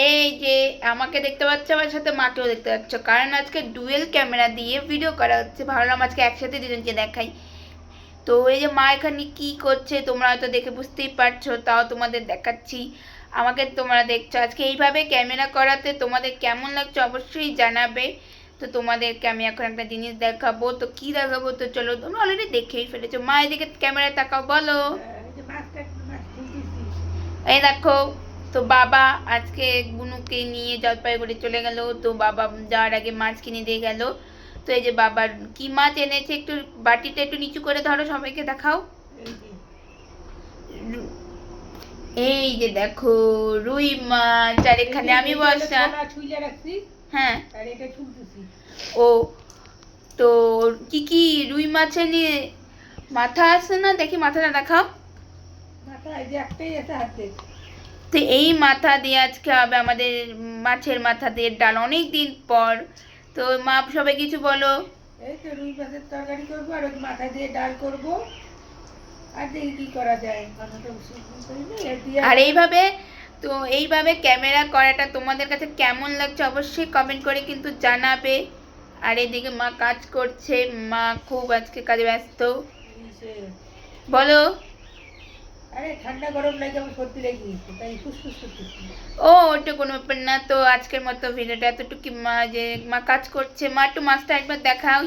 এই যে আমাকে দেখতে পাচ্ছ, আমার সাথে মাকেও দেখতে পাচ্ছ, কারণ আজকে ডুয়েল ক্যামেরা দিয়ে ভিডিও করা হচ্ছে। ভাবলাম আজকে একসাথে দুজনকে দেখাই। তো এই যে মা এখানে কি করছে তোমরা হয়তো দেখে বুঝতেই পারছো, তাও তোমাদের দেখাচ্ছি। আমাকে তোমরা দেখছো আজকে এইভাবে ক্যামেরা করাতে, তোমাদের কেমন লাগছে অবশ্যই জানাবে। তো তোমাদেরকে আমি এখন একটা জিনিস দেখাবো। তো কি দেখাবো, তো চলো, তোমরা অলরেডি দেখেই ফেলেছো। মা এদিকে ক্যামেরায় তাকাও, বলো। এই দেখো, তো বাবা আজকে গুনুকে নিয়ে জলপাইগুড়ি চলে গেল। তো বাবা যাওয়ার আগে মাছ কিনে দিয়ে গেল। তো এই যে বাবার কি মাছ এনেছে, একটু বাটিটা একটু নিচু করে ধরো, সবাইকে দেখাও। এই যে দেখো রুই মাছ, আর এখানে আমি বসা। হ্যাঁ, ও তো কি কি রুই মাছে নিয়ে মাথা আছে না, দেখি মাথাটা দেখাও। তো এই মাথা দিয়ে আজকে হবে আমাদের মাছের মাথা দিয়ে ডাল, অনেক দিন পর। তো মা সবাই কিছু বলো। এই তো রুই মাছের তরকারি করবো আর ওই মাথা দিয়ে ডাল করবো, আর দেখি কি করা যায়। আর এইভাবে, তো এইভাবে ক্যামেরা করাটা তোমাদের কাছে কেমন লাগছে অবশ্যই কমেন্ট করে কিন্তু জানাবে। আর এদিকে মা কাজ করছে, মা খুব আজকে কাজে ব্যস্ত। বলো। আরে ঠান্ডা গরম লাগে, আমার সর্দি লেগে গেছে, তাই ফুসফুস করতেছি। ও ওটা কোনো ব্যাপার না। তো আজকের মতো ভিডিওটা এতটুকু, মা যে মা কাজ করছে। মা একটু মাছটা একবার দেখাও।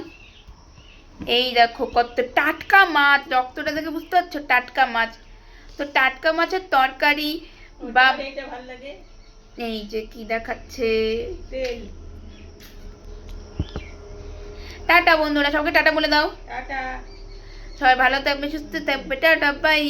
এই দেখো কত টাটকা মাছ, রক্তটা দেখে বুঝতে পারছো টাটকা মাছ। তো টাটকা মাছের তরকারি বা ভালো লাগে। এই যে কি দেখাচ্ছে, তেল। টাটা বন্ধুরা, সবাইকে টাটা বলে দাও। টাটা। সবাই ভালো থাকবে, সুস্থ থাকবে, টাটা বাই।